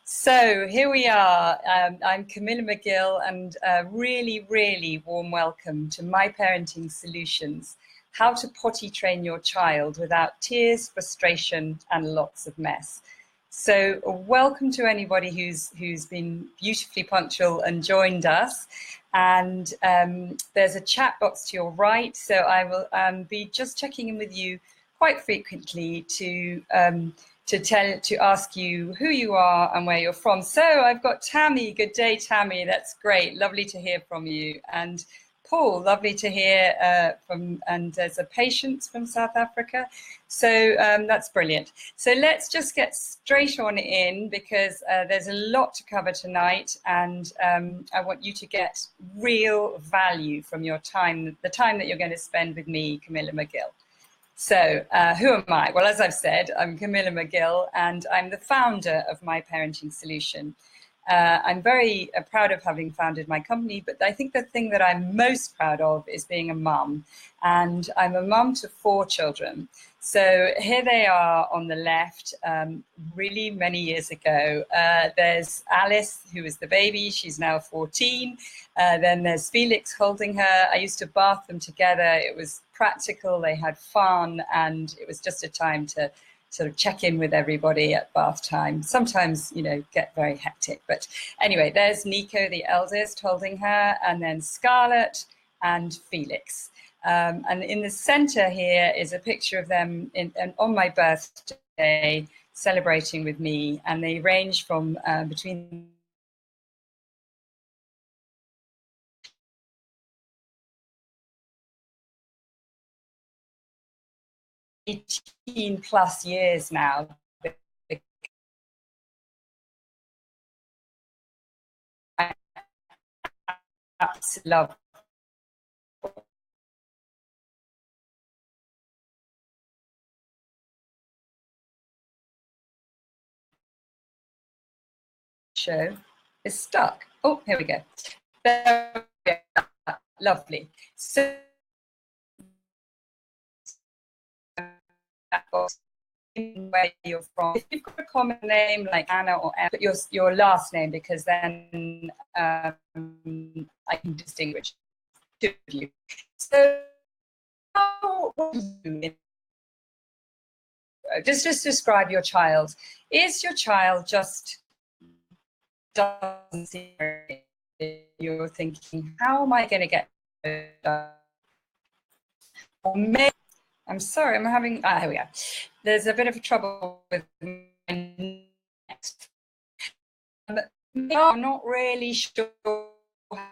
So here we are. I'm Camilla McGill, and a really, really warm welcome to My Parenting Solutions, how to potty train your child without tears, frustration, and lots of mess. So welcome to anybody who's been beautifully punctual and joined us. And there's a chat box to your right, so I will be just checking in with you quite frequently to ask you who you are and where you're from. So I've got Tammy. Good day, Tammy. That's great. Lovely to hear from you. And Paul, lovely to hear from, and there's a patient from South Africa. So that's brilliant. So let's just get straight on in, because there's a lot to cover tonight, and I want you to get real value from your time, the time that you're going to spend with me, Camilla McGill. So who am I? Well, as I've said, I'm Camilla McGill, and I'm the founder of My Parenting Solution. I'm very proud of having founded my company, but I think the thing that I'm most proud of is being a mum. And I'm a mum to 4 children. So here they are on the left, really many years ago. There's Alice, who was the baby. She's now 14. Then there's Felix holding her. I used to bath them together. It was practical. They had fun. And it was just a time to sort of check in with everybody at bath time. Sometimes, you know, get very hectic. But anyway, there's Nico, the eldest, holding her. And then Scarlett and Felix. And in the center here is a picture of them on my birthday, celebrating with me. And they range from between +18 years now. I absolutely love show is stuck. Oh, here we go. There we go. Lovely. So where you're from. If you've got a common name like Anna or Emma, put your last name, because then I can distinguish two of you. So just describe your child. Is your child just doesn't see it? You're thinking, how am I going to get it done? Or maybe, I'm sorry, I'm having, here we go. There's a bit of trouble with my next. I'm not really sure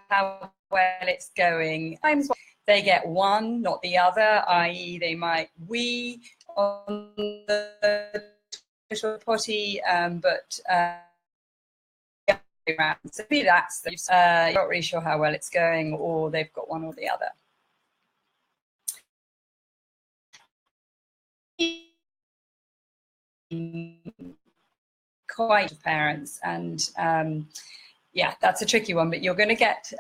how well it's going. Sometimes they get one, not the other, i.e. they might wee on the potty, but so maybe that's you're not really sure how well it's going, or they've got one or the other. Quite parents, and yeah, that's a tricky one, but you're going to get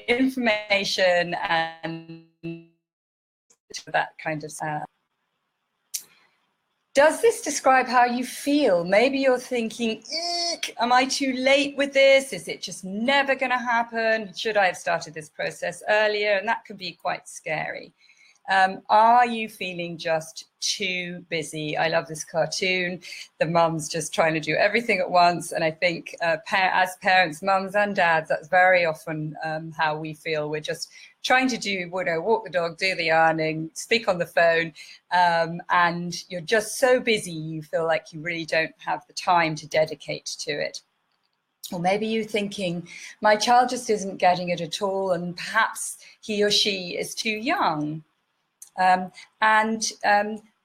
information and that kind of Does this describe how you feel? Maybe you're thinking, am I too late with this? Is it just never going to happen? Should I have started this process earlier? And that can be quite scary. Are you feeling just too busy? I love this cartoon. The mum's just trying to do everything at once. And I think as parents, mums and dads, that's very often how we feel. We're just trying to do, you know, walk the dog, do the ironing, speak on the phone. And you're just so busy, you feel like you really don't have the time to dedicate to it. Or maybe you're thinking, my child just isn't getting it at all, and perhaps he or she is too young.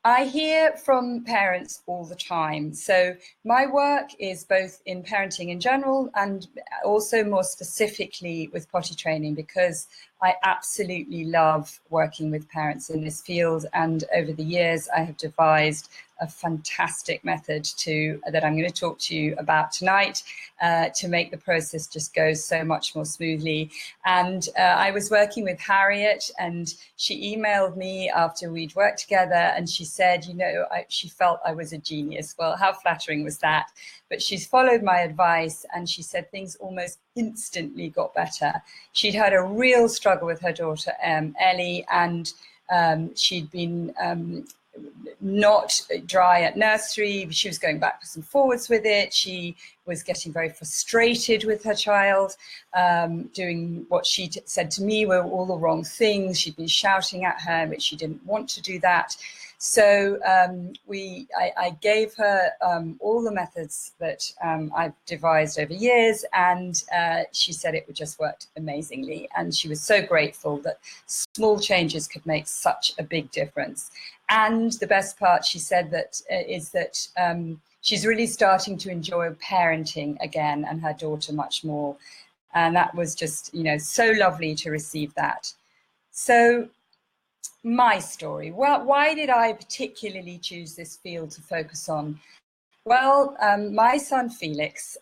I hear from parents all the time. So my work is both in parenting in general and also more specifically with potty training, because I absolutely love working with parents in this field. And over the years, I have devised a fantastic method that I'm going to talk to you about tonight to make the process just go so much more smoothly. And I was working with Harriet, and she emailed me after we'd worked together, and she said, you know, she felt I was a genius. Well, how flattering was that? but she's followed my advice, and she said things almost instantly got better. She'd had a real struggle with her daughter, Ellie, and she'd been not dry at nursery. She was going backwards and forwards with it. She was getting very frustrated with her child, doing what she said to me were all the wrong things. She'd been shouting at her, but she didn't want to do that. So I gave her all the methods that I've devised over years, and she said it would just worked amazingly. And she was so grateful that small changes could make such a big difference. And the best part, she said, that is that she's really starting to enjoy parenting again, and her daughter much more. And that was just, you know, so lovely to receive that. So my story. Well, why did I particularly choose this field to focus on? Well, my son Felix,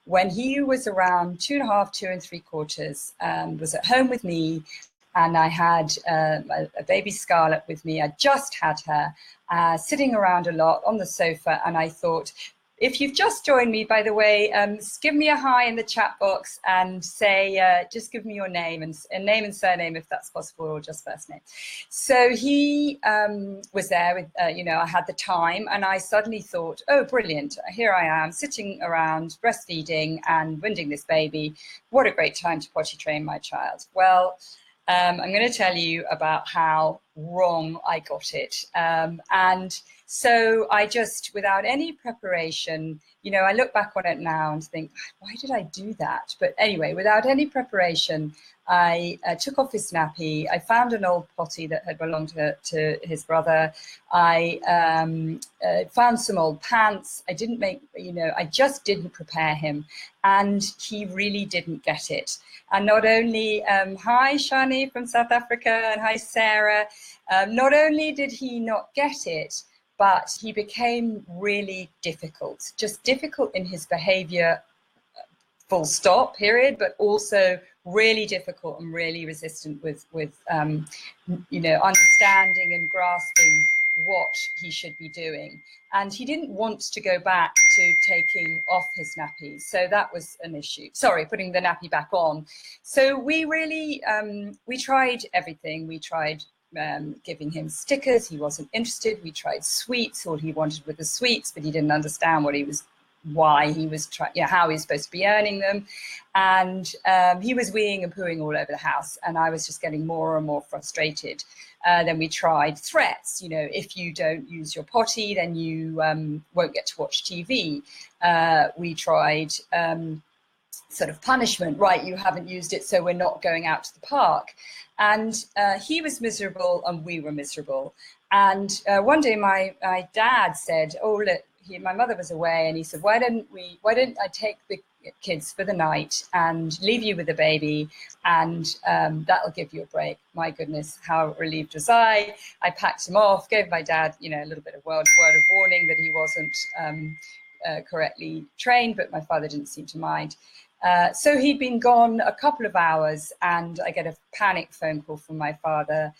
when he was around 2.5, 2 3/4, was at home with me, and I had a baby Scarlett with me. I just had her, sitting around a lot on the sofa, and I thought, if you've just joined me, by the way, give me a hi in the chat box and say, just give me your name and surname if that's possible, or just first name. So he was there with, you know, I had the time, and I suddenly thought, oh, brilliant. Here I am sitting around breastfeeding and winding this baby. What a great time to potty train my child. Well, I'm going to tell you about how wrong I got it. And so I just, without any preparation, you know, I look back on it now and think, why did I do that? But anyway, without any preparation, I took off his nappy. I found an old potty that had belonged to his brother. I found some old pants. I didn't make, you know, I just didn't prepare him. And he really didn't get it. And not only, hi Shani from South Africa, and hi Sarah. Not only did he not get it, but he became really difficult, just difficult in his behavior, full stop, period, but also really difficult and really resistant with you know, understanding and grasping what he should be doing. And he didn't want to go back to taking off his nappy. So that was an issue. Sorry, putting the nappy back on. So we really, we tried everything. We tried giving him stickers. He wasn't interested. We tried sweets. All he wanted were the sweets, but he didn't understand what he was, why he was trying, yeah, how he was supposed to be earning them. And he was weeing and pooing all over the house, and I was just getting more and more frustrated. Then we tried threats, you know, if you don't use your potty, then you won't get to watch TV. We tried sort of punishment, right, you haven't used it, so we're not going out to the park. And he was miserable and we were miserable. And one day my dad said, oh, look, my mother was away, and he said, why don't I take the kids for the night and leave you with the baby, and that'll give you a break. My goodness, how relieved was I. I packed him off, gave my dad, you know, a little bit of word of warning that he wasn't correctly trained, but my father didn't seem to mind. So he'd been gone a couple of hours, and I get a panic phone call from my father.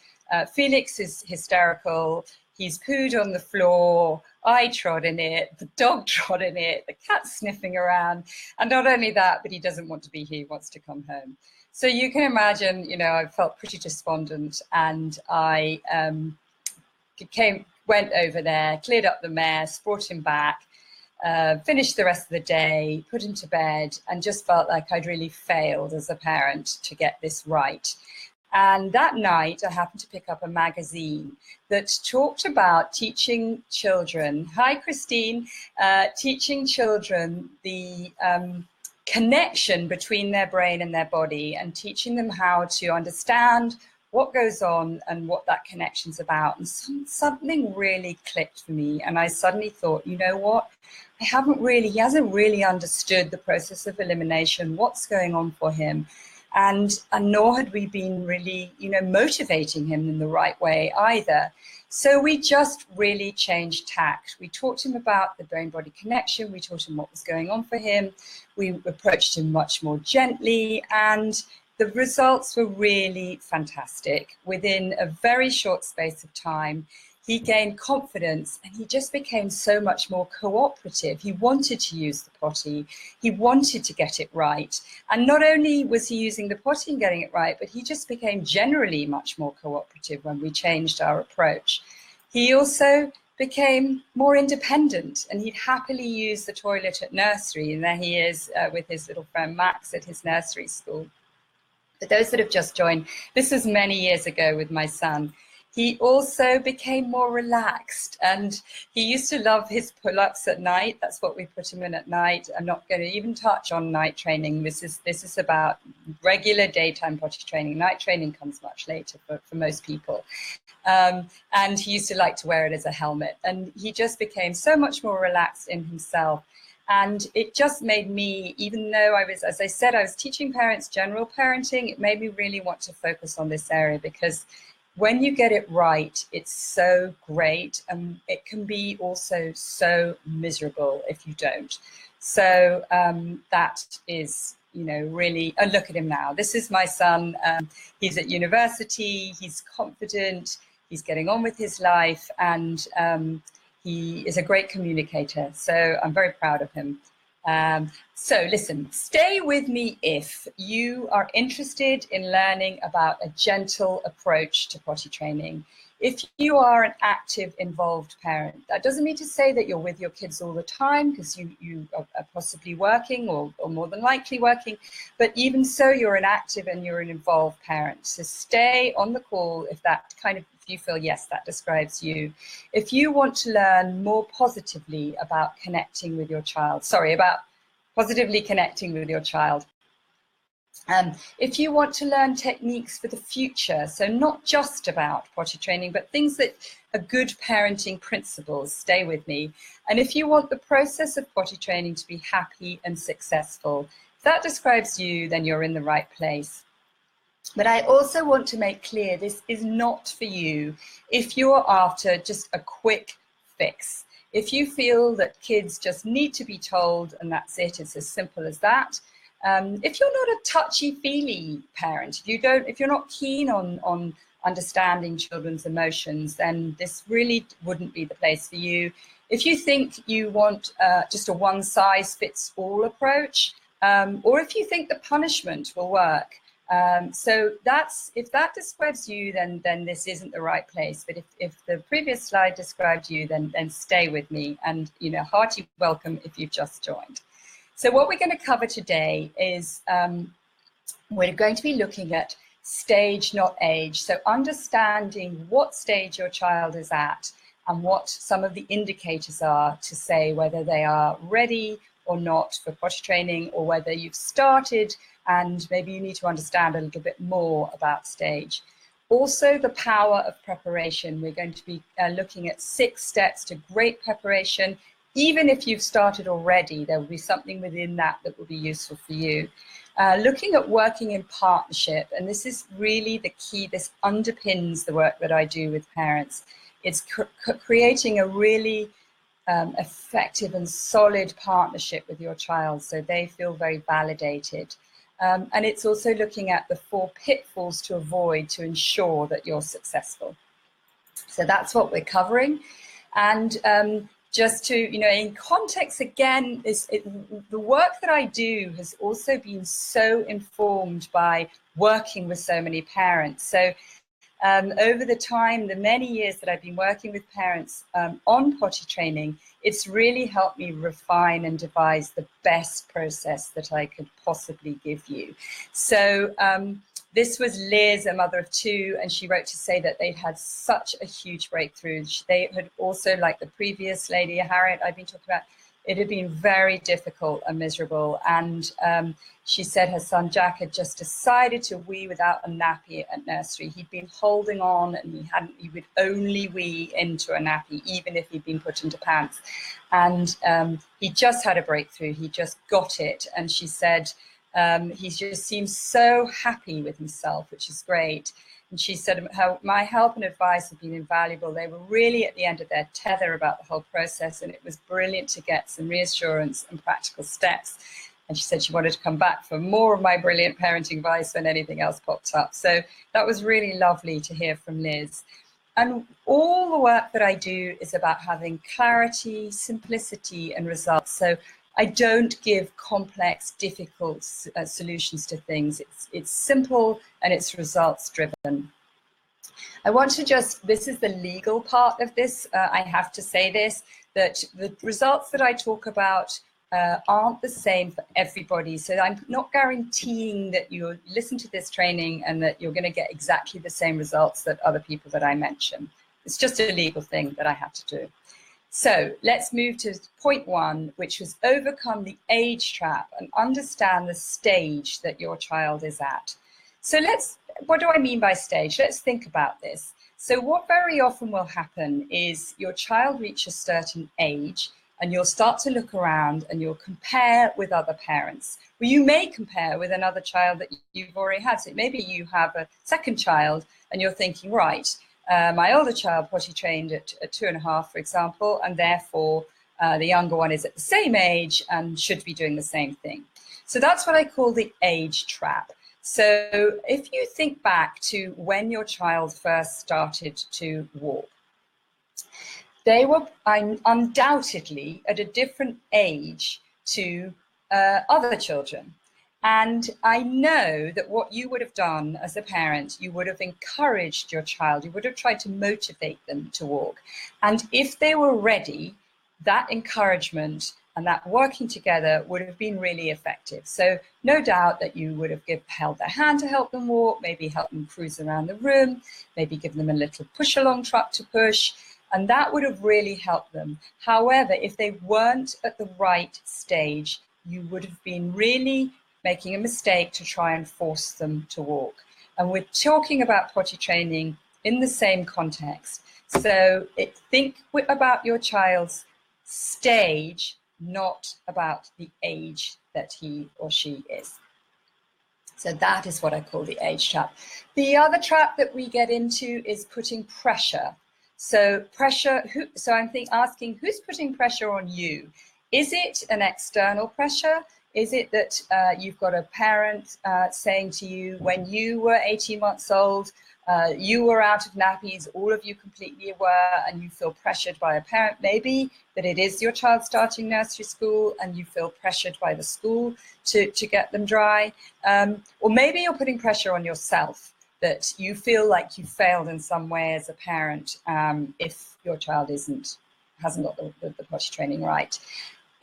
Felix is hysterical. He's pooed on the floor. I trod in it. The dog trod in it. The cat's sniffing around. And not only that, but he doesn't want to be here. He wants to come home. So you can imagine, you know, I felt pretty despondent, and I went over there, cleared up the mess, brought him back, finished the rest of the day, put him to bed, and just felt like I'd really failed as a parent to get this right. And that night, I happened to pick up a magazine that talked about teaching children, hi Christine, teaching children the connection between their brain and their body, and teaching them how to understand what goes on and what that connection's about. And something really clicked for me, and I suddenly thought, you know what, he hasn't really understood the process of elimination, what's going on for him. And nor had we been really, you know, motivating him in the right way either. So we just really changed tact. We taught him about the brain-body connection. We taught him what was going on for him. We approached him much more gently, and the results were really fantastic. Within a very short space of time, he gained confidence and he just became so much more cooperative. He wanted to use the potty. He wanted to get it right. And not only was he using the potty and getting it right, but he just became generally much more cooperative when we changed our approach. He also became more independent, and he'd happily use the toilet at nursery. And there he is with his little friend Max at his nursery school. For those that have just joined, this was many years ago with my son. He also became more relaxed, and he used to love his pull-ups at night. That's what we put him in at night. I'm not going to even touch on night training. This is about regular daytime potty training. Night training comes much later for most people. And he used to like to wear it as a helmet, and he just became so much more relaxed in himself. And it just made me, even though I was, as I said, I was teaching parents general parenting, it made me really want to focus on this area, because when you get it right, it's so great, and it can be also so miserable if you don't. So that is, you know, really, and look at him now. This is my son. He's at university, he's confident, he's getting on with his life, and he is a great communicator. So I'm very proud of him. So listen, stay with me if you are interested in learning about a gentle approach to potty training. If you are an active, involved parent, that doesn't mean to say that you're with your kids all the time, because you are possibly working or more than likely working, but even so, you're an active and you're an involved parent. So stay on the call if that kind of, if you feel, yes, that describes you. If you want to learn more positively about connecting with your child, about positively connecting with your child. If you want to learn techniques for the future, so not just about potty training, but things that are good parenting principles, stay with me. And if you want the process of potty training to be happy and successful, if that describes you, then you're in the right place. But I also want to make clear, this is not for you if you're after just a quick fix. If you feel that kids just need to be told and that's it, it's as simple as that. If you're not a touchy-feely parent, if you're not keen on understanding children's emotions, then this really wouldn't be the place for you. If you think you want just a one-size-fits-all approach, or if you think the punishment will work, so if that describes you, then this isn't the right place. But if the previous slide described you, then stay with me, and hearty welcome if you've just joined. So what we're going to cover today is we're going to be looking at stage, not age. So understanding what stage your child is at and what some of the indicators are to say whether they are ready or not for potty training, or whether you've started and maybe you need to understand a little bit more about stage. Also, the power of preparation. We're going to be looking at 6 steps to great preparation. Even if you've started already, there will be something within that will be useful for you. Looking at working in partnership, and this is really the key. This underpins the work that I do with parents. It's creating a really effective and solid partnership with your child, so they feel very validated. And it's also looking at the 4 pitfalls to avoid to ensure that you're successful. So that's what we're covering. And just to, in context again, the work that I do has also been so informed by working with so many parents. So over the many years that I've been working with parents on potty training, it's really helped me refine and devise the best process that I could possibly give you. So this was Liz, a mother of 2, and she wrote to say that they'd had such a huge breakthrough. They had also, like the previous lady, Harriet, I've been talking about, it had been very difficult and miserable. And she said her son Jack had just decided to wee without a nappy at nursery. He'd been holding on, and he would only wee into a nappy, even if he'd been put into pants. And he just had a breakthrough. He just got it. And she said, he just seems so happy with himself, which is great. And she said, my help and advice have been invaluable. They were really at the end of their tether about the whole process, and it was brilliant to get some reassurance and practical steps. And she said she wanted to come back for more of my brilliant parenting advice when anything else popped up. So that was really lovely to hear from Liz. And all the work that I do is about having clarity, simplicity, and results. So I don't give complex, difficult solutions to things. It's simple and it's results driven. I want to this is the legal part of this. I have to say this, that the results that I talk about aren't the same for everybody. So I'm not guaranteeing that you'll listen to this training and that you're going to get exactly the same results that other people that I mention. It's just a legal thing that I have to do. So let's move to point 1, which was overcome the age trap and understand the stage that your child is at. So what do I mean by stage? Let's think about this. So what very often will happen is your child reaches a certain age and you'll start to look around and you'll compare with other parents. Well, you may compare with another child that you've already had. So maybe you have a second child and you're thinking, right, my older child potty trained at 2.5, for example, and therefore the younger one is at the same age and should be doing the same thing. So that's what I call the age trap. So if you think back to when your child first started to walk, they were undoubtedly at a different age to other children. And I know that what you would have done as a parent, you would have encouraged your child, you would have tried to motivate them to walk. And if they were ready, that encouragement and that working together would have been really effective. So no doubt that you would have held their hand to help them walk, maybe help them cruise around the room, maybe give them a little push along truck to push, and that would have really helped them. However, if they weren't at the right stage, you would have been really making a mistake to try and force them to walk. And we're talking about potty training in the same context. So think about your child's stage, not about the age that he or she is. So that is what I call the age trap. The other trap that we get into is putting pressure. So I'm asking, who's putting pressure on you? Is it an external pressure? Is it that you've got a parent saying to you, when you were 18 months old, you were out of nappies, all of you completely aware, and you feel pressured by a parent? Maybe that it is your child starting nursery school and you feel pressured by the school to get them dry. Or maybe you're putting pressure on yourself, that you feel like you failed in some way as a parent if your child hasn't got the potty training right.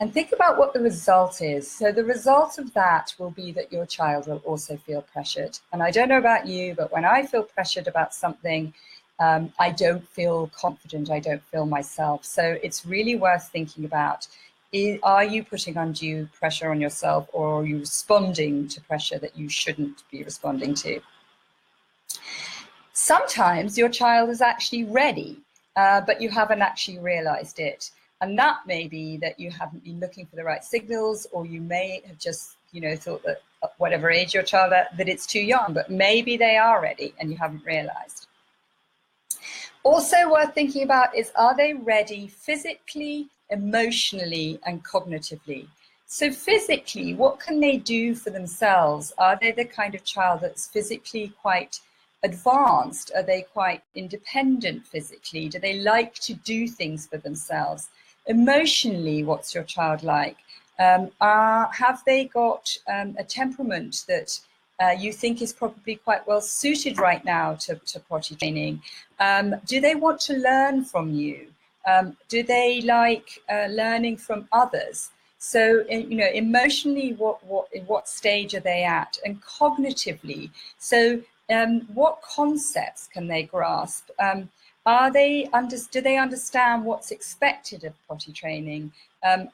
And think about what the result is. So the result of that will be that your child will also feel pressured. And I don't know about you, but when I feel pressured about something, I don't feel confident, I don't feel myself. So it's really worth thinking about, are you putting undue pressure on yourself, or are you responding to pressure that you shouldn't be responding to? Sometimes your child is actually ready, but you haven't actually realized it. And that may be that you haven't been looking for the right signals, or you may have just, thought that whatever age your child at, that it's too young, but maybe they are ready and you haven't realized. Also worth thinking about is, are they ready physically, emotionally, and cognitively? So physically, what can they do for themselves? Are they the kind of child that's physically quite advanced? Are they quite independent physically? Do they like to do things for themselves? Emotionally, what's your child like? Have they got a temperament that you think is probably quite well suited right now to potty training? Do they want to learn from you? Do they like learning from others? So, emotionally, what stage are they at? And cognitively, so what concepts can they grasp? Do they understand what's expected of potty training?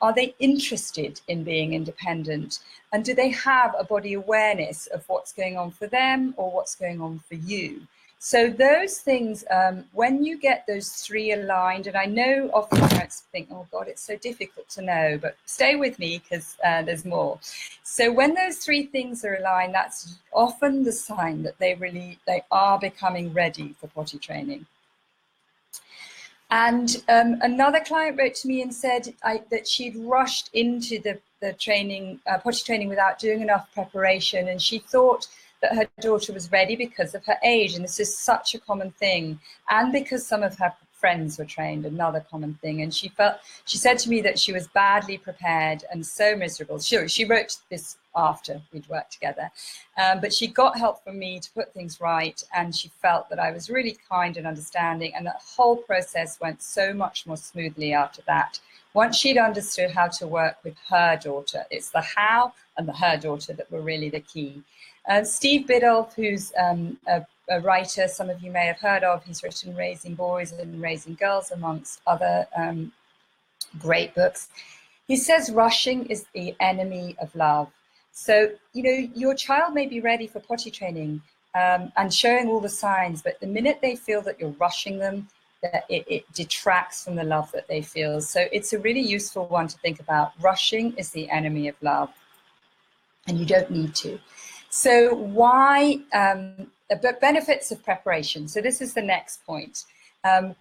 Are they interested in being independent? And do they have a body awareness of what's going on for them or what's going on for you? So those things, when you get those three aligned, and I know often parents think, oh God, it's so difficult to know, but stay with me because there's more. So when those three things are aligned, that's often the sign that they are becoming ready for potty training. And another client wrote to me and said that she'd rushed into the training, potty training, without doing enough preparation, and she thought that her daughter was ready because of her age. And this is such a common thing. And because some of her friends were trained, another common thing. And she said to me that she was badly prepared and so miserable. She wrote this after we'd worked together, but she got help from me to put things right, and she felt that I was really kind and understanding, and the whole process went so much more smoothly after that. Once she'd understood how to work with her daughter, it's the how and the her daughter that were really the key. Steve Biddulph, who's a writer some of you may have heard of, he's written Raising Boys and Raising Girls, amongst other great books. He says rushing is the enemy of love. So, you know, your child may be ready for potty training and showing all the signs, but the minute they feel that you're rushing them, that it detracts from the love that they feel. So it's a really useful one to think about. Rushing is the enemy of love, and you don't need to. So why, benefits of preparation. So this is the next point.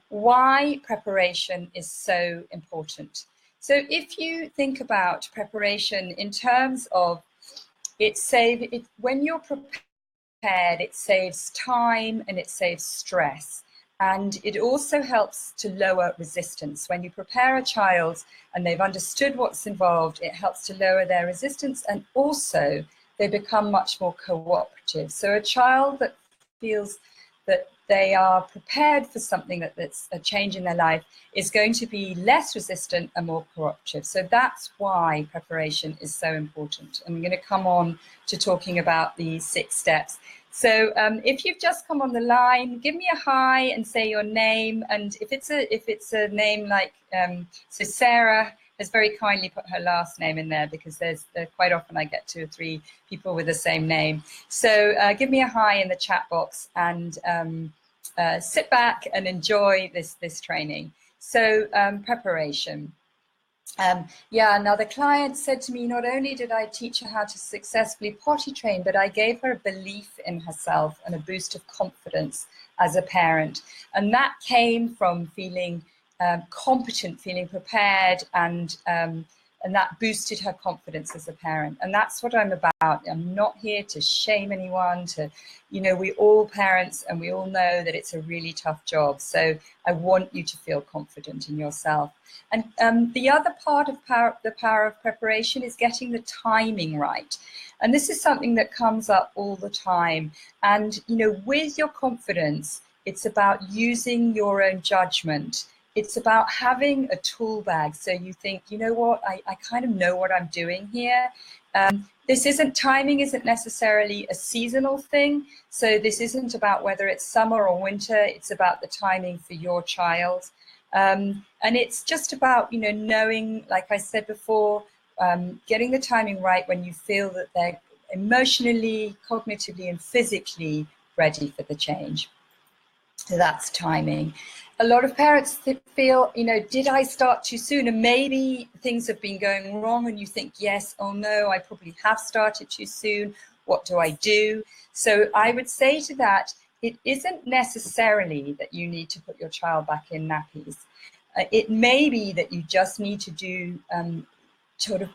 Why preparation is so important. So if you think about preparation in terms of when you're prepared, it saves time and it saves stress. And it also helps to lower resistance. When you prepare a child and they've understood what's involved, it helps to lower their resistance, and also they become much more cooperative. So a child that feels that they are prepared for something that's a change in their life is going to be less resistant and more cooperative. So that's why preparation is so important. And I'm going to come on to talking about the 6 steps. So if you've just come on the line, give me a hi and say your name. And if it's a name like, so Sarah has very kindly put her last name in there, because there's quite often I get 2 or 3 people with the same name. So give me a hi in the chat box, and sit back and enjoy this training. So preparation. Now the client said to me, not only did I teach her how to successfully potty train, but I gave her a belief in herself and a boost of confidence as a parent. And that came from feeling competent, feeling prepared, and that boosted her confidence as a parent. And that's what I'm about. I'm not here to shame anyone, we're all parents and we all know that it's a really tough job. So I want you to feel confident in yourself. And the other part of the power of preparation is getting the timing right. And this is something that comes up all the time. And, with your confidence, it's about using your own judgment. It's about having a tool bag. So you think, you know what, I kind of know what I'm doing here. Timing isn't necessarily a seasonal thing. So this isn't about whether it's summer or winter. It's about the timing for your child. And it's just about, knowing, like I said before, getting the timing right when you feel that they're emotionally, cognitively, and physically ready for the change. So that's timing. A lot of parents feel, did I start too soon? And maybe things have been going wrong and you think, yes, oh no, I probably have started too soon. What do I do? So I would say to that, it isn't necessarily that you need to put your child back in nappies. It may be that you just need to do, sort of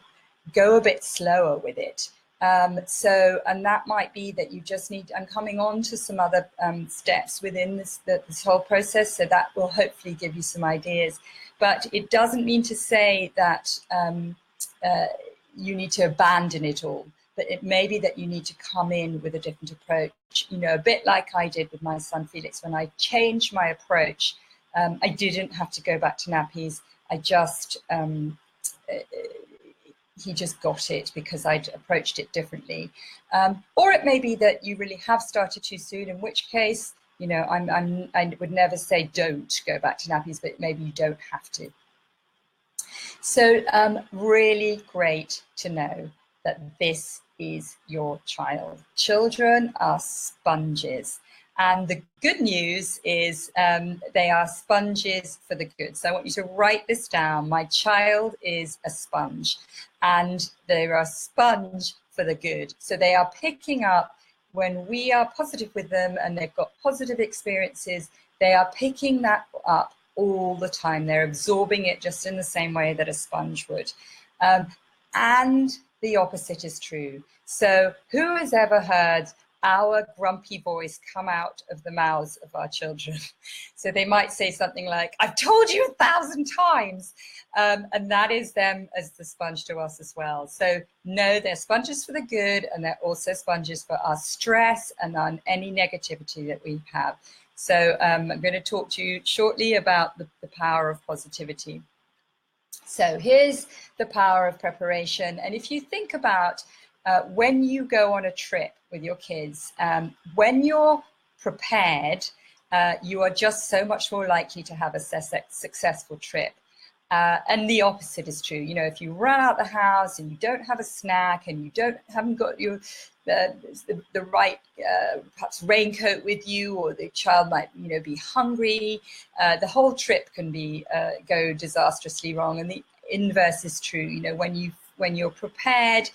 go a bit slower with it. And that might be that you just need, I'm coming on to some other steps within this whole process, so that will hopefully give you some ideas. But it doesn't mean to say that you need to abandon it all, but it may be that you need to come in with a different approach, a bit like I did with my son Felix. When I changed my approach, I didn't have to go back to nappies. I just, he just got it because I'd approached it differently. Or it may be that you really have started too soon, in which case, I would never say don't go back to nappies, but maybe you don't have to. So really great to know that this is your child. Children are sponges. And the good news is they are sponges for the good. So I want you to write this down. My child is a sponge, and they're a sponge for the good. So they are picking up when we are positive with them and they've got positive experiences, they are picking that up all the time. They're absorbing it just in the same way that a sponge would. And the opposite is true. So who has ever heard, our grumpy voice come out of the mouths of our children. So they might say something like, I've told you 1,000 times. And that is them as the sponge to us as well. So no, they're sponges for the good, and they're also sponges for our stress and on any negativity that we have. So I'm going to talk to you shortly about the power of positivity. So here's the power of preparation. And if you think about when you go on a trip with your kids, when you're prepared, you are just so much more likely to have a successful trip. And the opposite is true. You know, if you run out the house and you don't have a snack and you haven't got your the right perhaps raincoat with you, or the child might, you know, be hungry, the whole trip can be go disastrously wrong. And the inverse is true. You know, when you're prepared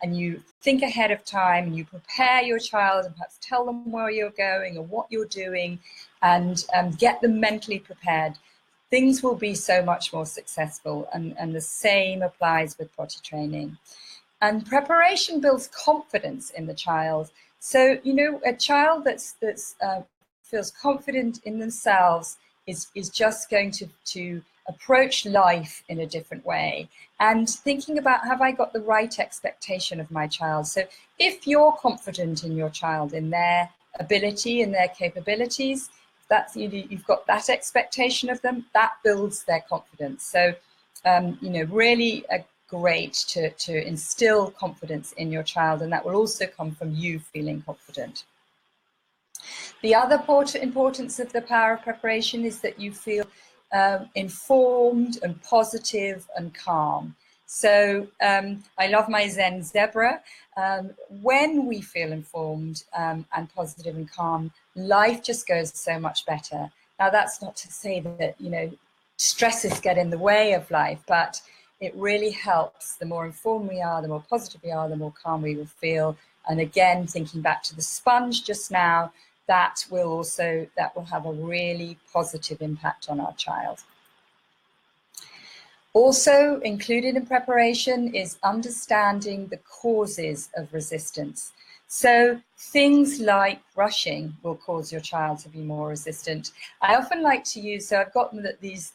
and you think ahead of time and you prepare your child and perhaps tell them where you're going or what you're doing, and get them mentally prepared, things will be so much more successful. And the same applies with potty training. And preparation builds confidence in the child. So, you know, a child that's feels confident in themselves is just going to approach life in a different way, and thinking about, have I got the right expectation of my child? So if you're confident in your child, in their ability and their capabilities, that's, you've got that expectation of them, that builds their confidence. So, you know, really great to instill confidence in your child, and that will also come from you feeling confident. The other importance of the power of preparation is that you feel informed and positive and calm. So I love my Zen zebra. When we feel informed and positive and calm, life just goes so much better. Now, that's not to say that, you know, stresses get in the way of life, but it really helps. The more informed we are, the more positive we are, the more calm we will feel. And again, thinking back to the sponge just now, that will have a really positive impact on our child. Also included in preparation is understanding the causes of resistance. So things like rushing will cause your child to be more resistant. I often like to use, so I've got these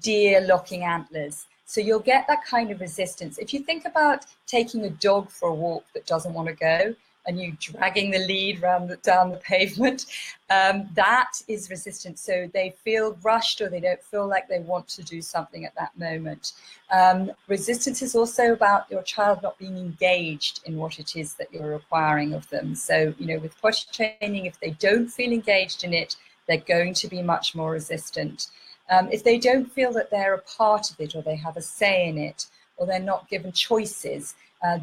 deer locking antlers. So you'll get that kind of resistance. If you think about taking a dog for a walk that doesn't want to go, and you dragging the lead down the pavement, that is resistance. So they feel rushed, or they don't feel like they want to do something at that moment. Resistance is also about your child not being engaged in what it is that you're requiring of them. So, you know, with potty training, if they don't feel engaged in it, they're going to be much more resistant. If they don't feel that they're a part of it, or they have a say in it, or they're not given choices,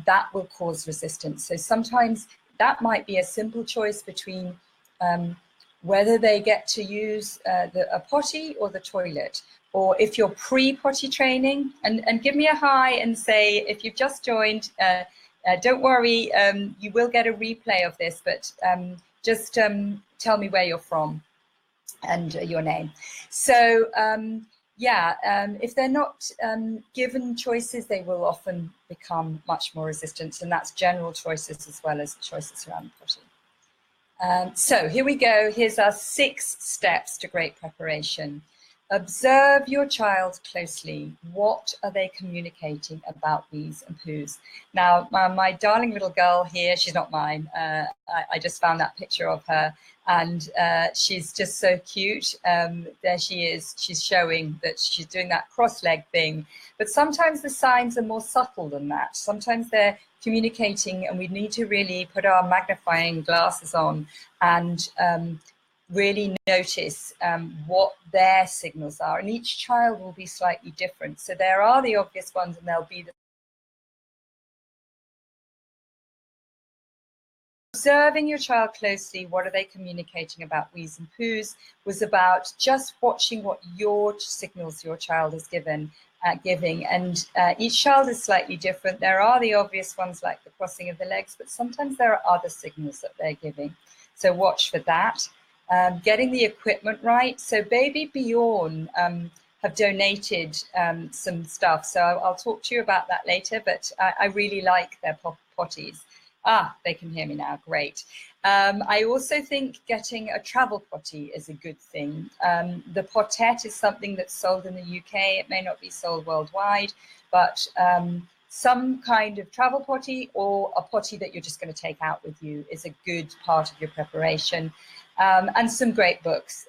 that will cause resistance. So sometimes that might be a simple choice between whether they get to use a potty or the toilet. Or if you're pre-potty training, and give me a hi and say, if you've just joined, don't worry, you will get a replay of this, but just tell me where you're from and your name. So if they're not given choices, they will often become much more resistant, and that's general choices as well as choices around potty. So here we go. Here's our 6 steps to great preparation. Observe your child closely. What are they communicating about wheeze and poos? Now, my darling little girl here, she's not mine. I just found that picture of her, and she's just so cute. There she is. She's showing that she's doing that cross-leg thing. But sometimes the signs are more subtle than that. Sometimes they're communicating, and we need to really put our magnifying glasses on and really notice what their signals are. And each child will be slightly different. So there are the obvious ones, and there'll be the observing your child closely. What are they communicating about wheeze and poos was about just watching what your signals your child is giving. And each child is slightly different. There are the obvious ones like the crossing of the legs, but sometimes there are other signals that they're giving. So watch for that. Getting the equipment right. So Baby Bjorn have donated some stuff. So I'll talk to you about that later, but I really like their potties. Ah, they can hear me now. Great. I also think getting a travel potty is a good thing. The potette is something that's sold in the UK. It may not be sold worldwide, but some kind of travel potty or a potty that you're just going to take out with you is a good part of your preparation. And some great books.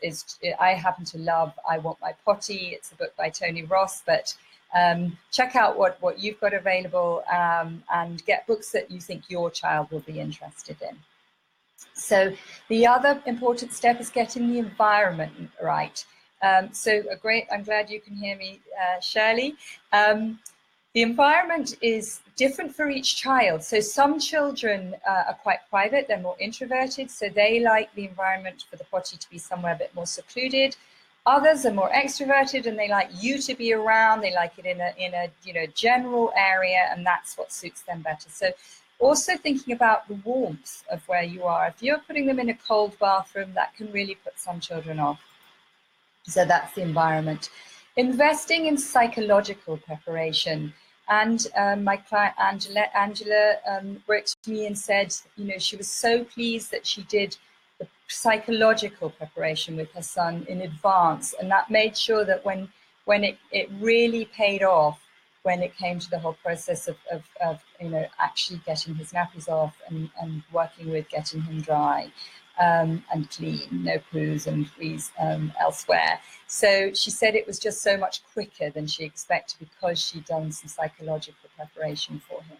I happen to love I Want My Potty. It's a book by Tony Ross, but check out what you've got available, and get books that you think your child will be interested in. So the other important step is getting the environment right. So I'm glad you can hear me, Shirley. The environment is different for each child. So some children are quite private, they're more introverted, so they like the environment for the potty to be somewhere a bit more secluded. Others are more extroverted and they like you to be around, they like it in a general area, and that's what suits them better. So also thinking about the warmth of where you are. If you're putting them in a cold bathroom, that can really put some children off. So that's the environment. Investing in psychological preparation. And my client Angela wrote to me and said, she was so pleased that she did the psychological preparation with her son in advance, and that made sure that when it really paid off when it came to the whole process of actually getting his nappies off and working with getting him dry and clean, no poos and wheeze elsewhere. So she said it was just so much quicker than she expected because she'd done some psychological preparation for him.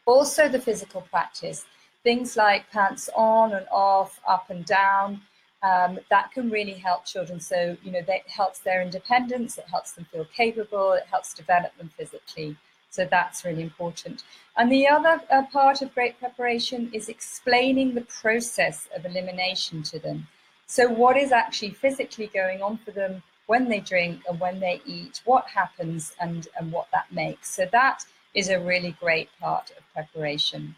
Also the physical practice, things like pants on and off, up and down, that can really help children. So, that helps their independence, it helps them feel capable, it helps develop them physically. So that's really important. And the other part of great preparation is explaining the process of elimination to them. So what is actually physically going on for them when they drink and when they eat, what happens and what that makes. So that is a really great part of preparation.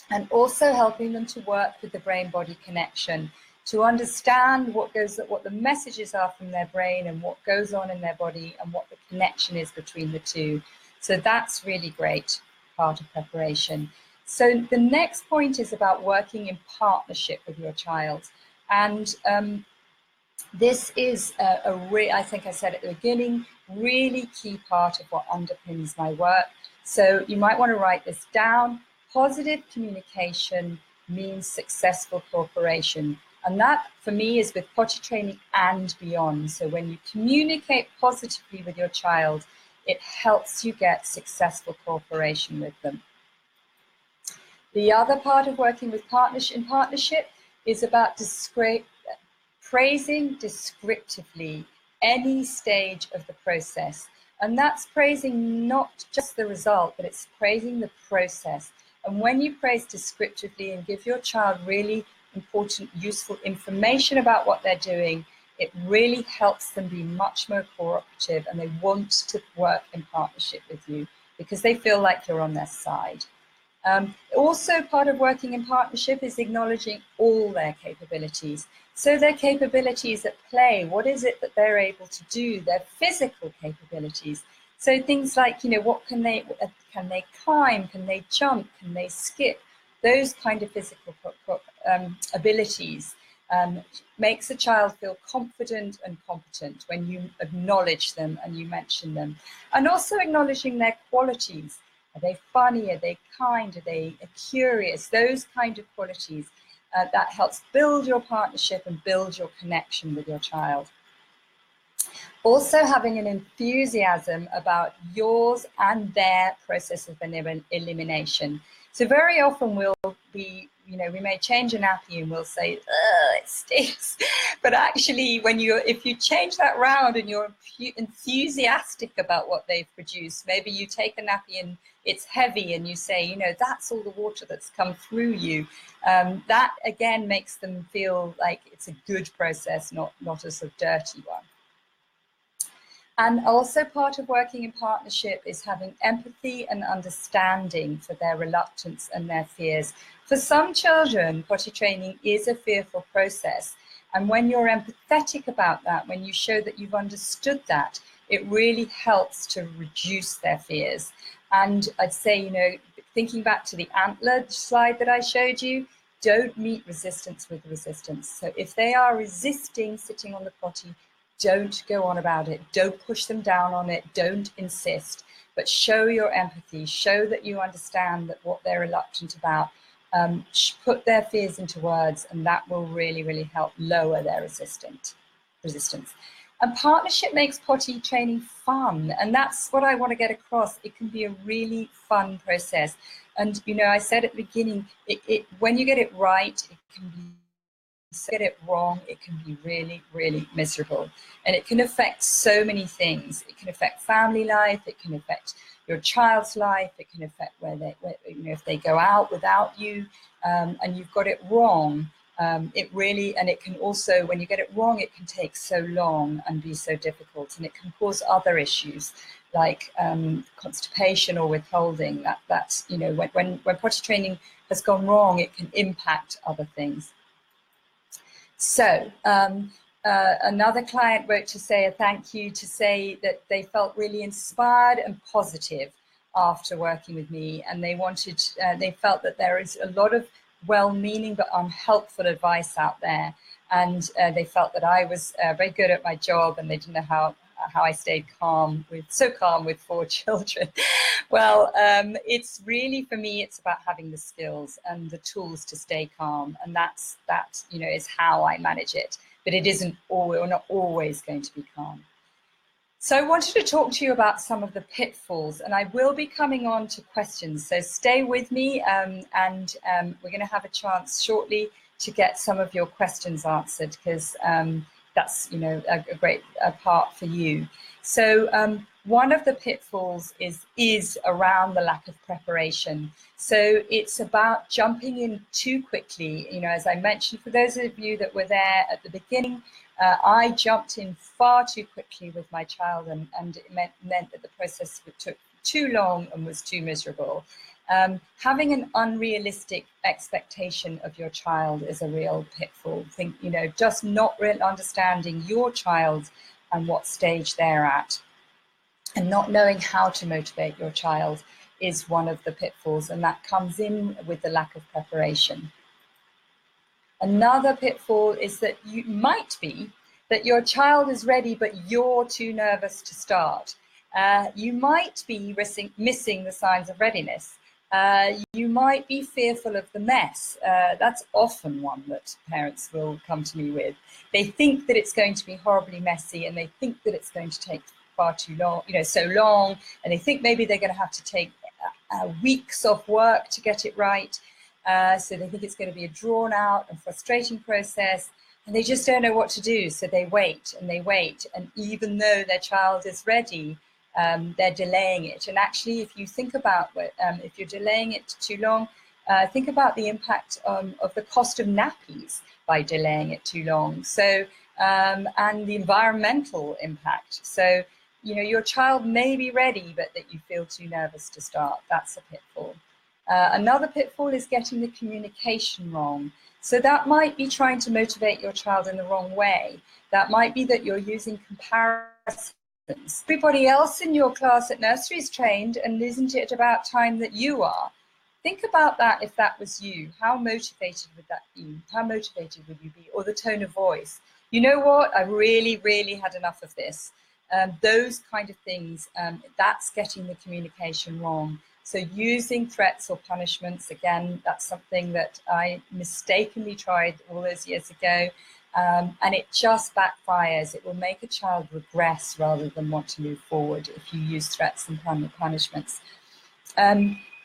And also helping them to work with the brain-body connection, to understand what the messages are from their brain and what goes on in their body and what the connection is between the two. So that's really great part of preparation. So the next point is about working in partnership with your child. And this is I think I said at the beginning, really key part of what underpins my work. So you might want to write this down. Positive communication means successful cooperation. And that, for me, is with potty training and beyond. So when you communicate positively with your child, it helps you get successful cooperation with them. The other part of working with partnership is about praising descriptively any stage of the process. And that's praising not just the result, but it's praising the process. And when you praise descriptively and give your child really important, useful information about what they're doing, it really helps them be much more cooperative, and they want to work in partnership with you because they feel like you're on their side. Also, part of working in partnership is acknowledging all their capabilities. So their capabilities at play, what is it that they're able to do, their physical capabilities. So things like, what can they climb, can they jump, can they skip? Those kind of physical abilities makes a child feel confident and competent when you acknowledge them and you mention them. And also acknowledging their qualities. Are they funny? Are they kind? Are they curious? Those kind of qualities that helps build your partnership and build your connection with your child. Also having an enthusiasm about yours and their process of elimination. So very often we may change a nappy and we'll say, it stinks. But actually, if you change that round and you're enthusiastic about what they've produced, maybe you take a nappy and it's heavy and you say, that's all the water that's come through you. That again makes them feel like it's a good process, not a sort of dirty one. And also part of working in partnership is having empathy and understanding for their reluctance and their fears. For some children, potty training is a fearful process. And when you're empathetic about that, when you show that you've understood that, it really helps to reduce their fears. And I'd say, thinking back to the antler slide that I showed you, don't meet resistance with resistance. So if they are resisting sitting on the potty, don't go on about it. Don't push them down on it. Don't insist, but show your empathy. Show that you understand that what they're reluctant about. Put their fears into words, and that will really, really help lower their resistance. And partnership makes potty training fun, and that's what I want to get across. It can be a really fun process. And you know, I said at the beginning, when you get it right, it can be, get it wrong, it can be really, really miserable. And it can affect so many things. It can affect family life, it can affect your child's life, it can affect you know, if they go out without you, and you've got it wrong. It can also, when you get it wrong, it can take so long and be so difficult, and it can cause other issues like constipation or withholding. That's, you know, when potty training has gone wrong, it can impact other things. So another client wrote to say a thank you, to say that they felt really inspired and positive after working with me, and they wanted, they felt that there is a lot of well-meaning but unhelpful advice out there, and they felt that I was very good at my job, and they didn't know how I stayed calm with 4 children. Well, it's really, for me, it's about having the skills and the tools to stay calm, and that, you know, is how I manage it. But it isn't always, or not always, going to be calm. So I wanted to talk to you about some of the pitfalls, and I will be coming on to questions. So stay with me, and we're going to have a chance shortly to get some of your questions answered, because that's, you know, a great part for you. So one of the pitfalls is around the lack of preparation. So it's about jumping in too quickly. You know, as I mentioned, for those of you that were there at the beginning, I jumped in far too quickly with my child, and it meant that the process took too long and was too miserable. Having an unrealistic expectation of your child is a real pitfall. You know, just not really understanding your child and what stage they're at, and not knowing how to motivate your child is one of the pitfalls, and that comes in with the lack of preparation. Another pitfall is that you might be that your child is ready, but you're too nervous to start. You might be missing the signs of readiness. You might be fearful of the mess. That's often one that parents will come to me with. They think that it's going to be horribly messy, and they think that it's going to take far too long, you know, so long, and they think maybe they're going to have to take weeks off work to get it right. So they think it's going to be a drawn out and frustrating process, and they just don't know what to do. So they wait and they wait. And even though their child is ready, they're delaying it. And actually, if you think about if you're delaying it too long, think about the impact of the cost of nappies by delaying it too long. So, and the environmental impact. So, you know, your child may be ready, but that you feel too nervous to start. That's a pitfall. Another pitfall is getting the communication wrong. So that might be trying to motivate your child in the wrong way. That might be that you're using comparisons. Everybody else in your class at nursery is trained, and isn't it about time that you are? Think about that. If that was you, how motivated would that be? How motivated would you be? Or the tone of voice. You know what? I really, really had enough of this. Those kind of things, that's getting the communication wrong. So using threats or punishments, again, that's something that I mistakenly tried all those years ago, and it just backfires. It will make a child regress rather than want to move forward if you use threats and punishments.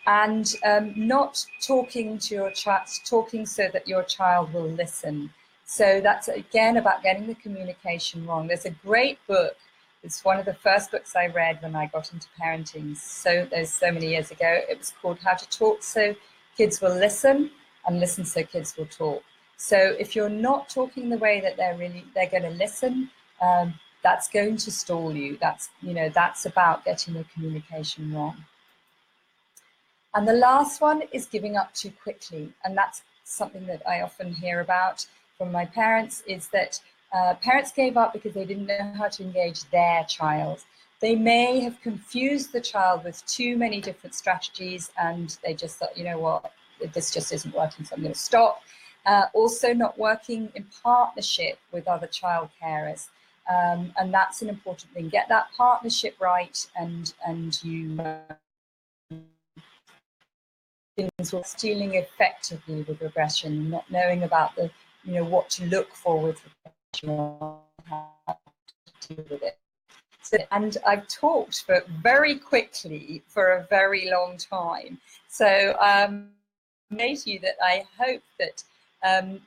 Not talking to your child, talking so that your child will listen. So that's, again, about getting the communication wrong. There's a great book. It's one of the first books I read when I got into parenting, so many years ago. It was called How to Talk So Kids Will Listen, and Listen So Kids Will Talk. So if you're not talking the way that they're going to listen, that's going to stall you. That's, you know, that's about getting the communication wrong. And the last one is giving up too quickly, and that's something that I often hear about from my parents, is that parents gave up because they didn't know how to engage their child. They may have confused the child with too many different strategies, and they just thought, you know what, this just isn't working, so I'm going to stop. Also not working in partnership with other child carers. And that's an important thing. Get that partnership right, and you things were dealing effectively with regression, not knowing about the, you know, what to look for with regression, how to deal with it. So, and I've talked for very quickly for a very long time. So say to you that I hope that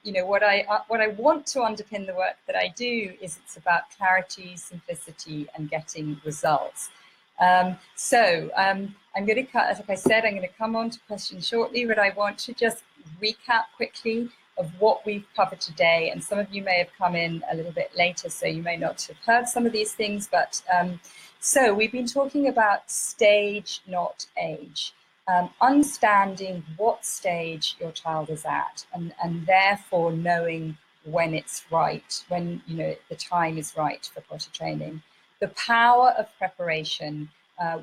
you know, what I want to underpin the work that I do is it's about clarity, simplicity, and getting results. I'm going to cut, as I said, I'm going to come on to questions shortly, but I want to just recap quickly of what we've covered today. And some of you may have come in a little bit later, so you may not have heard some of these things. But so we've been talking about stage, not age. Understanding what stage your child is at, and therefore knowing when it's right, when, you know, the time is right for potty training. The power of preparation.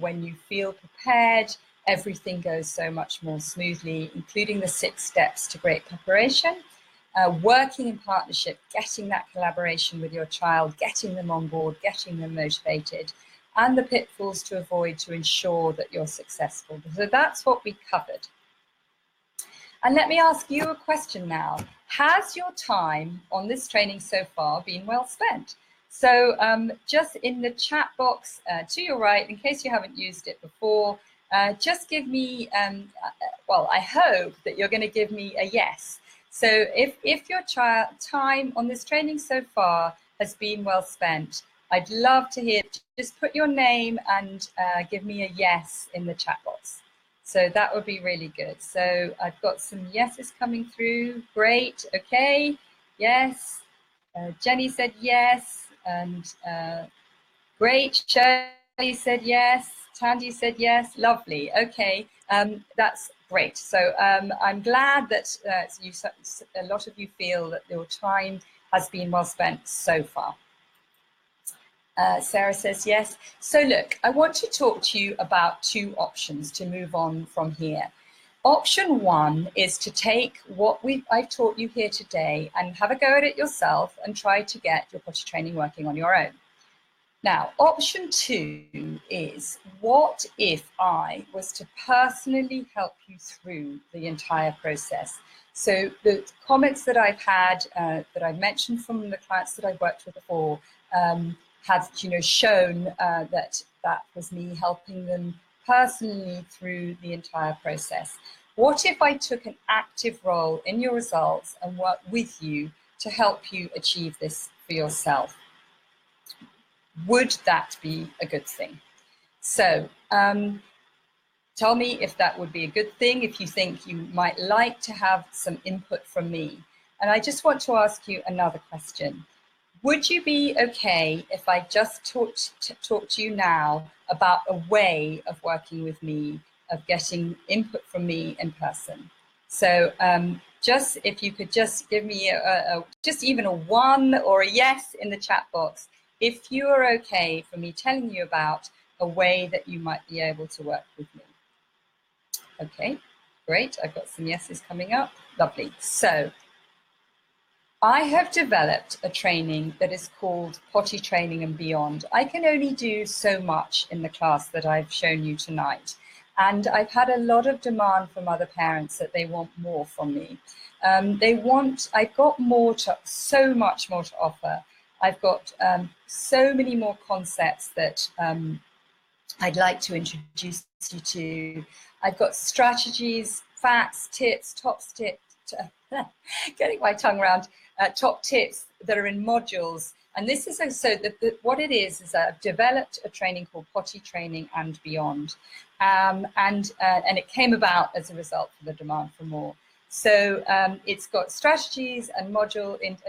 When you feel prepared, everything goes so much more smoothly, including the 6 steps to great preparation. Working in partnership, getting that collaboration with your child, getting them on board, getting them motivated, and the pitfalls to avoid to ensure that you're successful. So that's what we covered. And let me ask you a question now. Has your time on this training so far been well spent? So just in the chat box to your right, in case you haven't used it before, just give me, well, I hope that you're going to give me a yes. So if your time on this training so far has been well spent, I'd love to hear, just put your name and give me a yes in the chat box. So that would be really good. So I've got some yeses coming through. Great. Okay. Yes. Jenny said yes. And great. Shirley said yes. Tandy said yes. Lovely. Okay. That's great. So I'm glad that a lot of you feel that your time has been well spent so far. Sarah says yes. So look, I want to talk to you about 2 options to move on from here. Option 1 is to take what I've taught you here today and have a go at it yourself and try to get your potty training working on your own. Now, option 2 is, what if I was to personally help you through the entire process? So the comments that I've had, that I've mentioned from the clients that I've worked with before, have, you know, shown that was me helping them personally through the entire process. What if I took an active role in your results and worked with you to help you achieve this for yourself? Would that be a good thing? So tell me if that would be a good thing, if you think you might like to have some input from me. And I just want to ask you another question. Would you be okay if I just talk to you now about a way of working with me, of getting input from me in person? So just if you could just give me just even a 1 or a yes in the chat box, if you are okay for me telling you about a way that you might be able to work with me. Okay, great. I've got some yeses coming up. Lovely. So I have developed a training that is called Potty Training and Beyond. I can only do so much in the class that I've shown you tonight. And I've had a lot of demand from other parents that they want more from me. I've got so much more to offer. I've got so many more concepts that I'd like to introduce you to. I've got strategies, facts, tips, top tips, getting my tongue around, top tips that are in modules. And this is also, what it is I've developed a training called Potty Training and Beyond. And it came about as a result of the demand for more. So it's got strategies and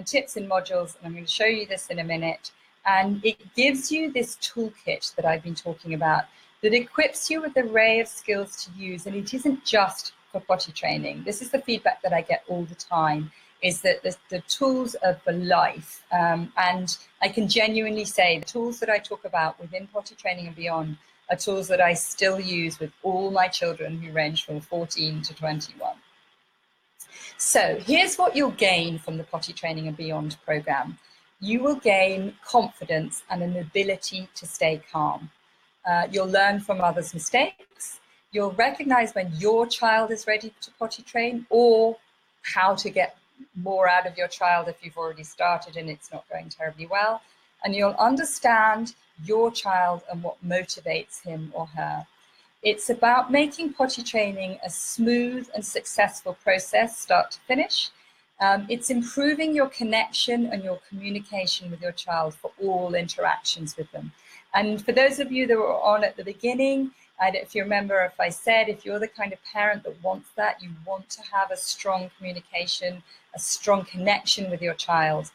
tips in modules, and I'm going to show you this in a minute. And it gives you this toolkit that I've been talking about that equips you with an array of skills to use. And it isn't just for potty training. This is the feedback that I get all the time. is that the tools are for life. And I can genuinely say the tools that I talk about within Potty Training and beyond are tools that I still use with all my children who range from 14 to 21. So here's what you'll gain from the Potty Training and Beyond program. You will gain confidence and an ability to stay calm. You'll learn from others' mistakes. You'll recognize when your child is ready to potty train, or how to get more out of your child if you've already started and it's not going terribly well. And you'll understand your child and what motivates him or her. It's about making potty training a smooth and successful process, start to finish. It's improving your connection and your communication with your child for all interactions with them. And for those of you that were on at the beginning, if you remember, if I said, if you're the kind of parent that wants that, you want to have a strong communication, a strong connection with your child,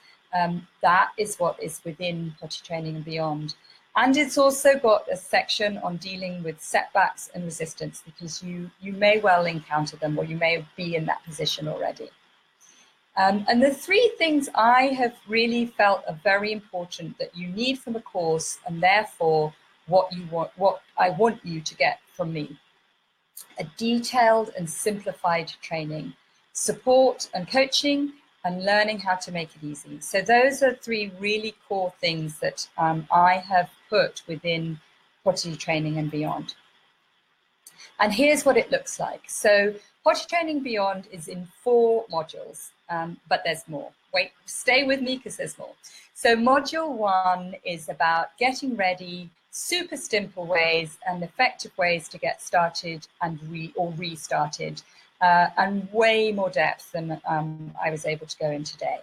that is what is within Potty Training and Beyond. And it's also got a section on dealing with setbacks and resistance, because you may well encounter them, or you may be in that position already. And the three things I have really felt are very important that you need from a course, and therefore what I want you to get from me: a detailed and simplified training, support and coaching, and learning how to make it easy. So those are three really core things that I have put within Potty Training and Beyond. And here's what it looks like. So Potty Training Beyond is in 4 modules, but there's more. Wait, stay with me because there's more. So module 1 is about getting ready, super simple ways and effective ways to get started and restarted, and way more depth than I was able to go in today.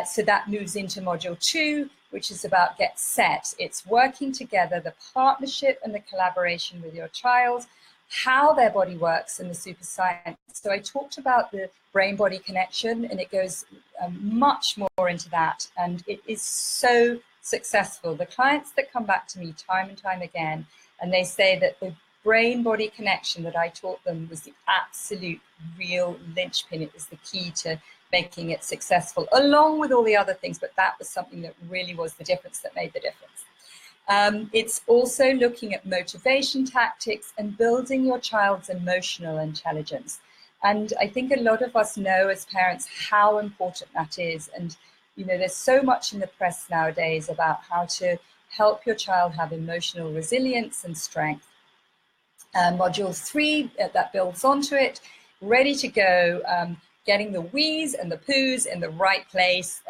So that moves into module 2, which is about get set. It's working together, the partnership and the collaboration with your child, how their body works, and the super science. So I talked about the brain-body connection, and it goes much more into that, and it is so successful. The clients that come back to me time and time again, and they say that the brain-body connection that I taught them was the absolute real linchpin. It was the key to making it successful, along with all the other things, but that was something that really was the difference, that made the difference. It's also looking at motivation tactics and building your child's emotional intelligence. And I think a lot of us know as parents how important that is. And, you know, there's so much in the press nowadays about how to help your child have emotional resilience and strength. Module 3, that builds onto it, ready to go, getting the wheeze and the poos in the right place,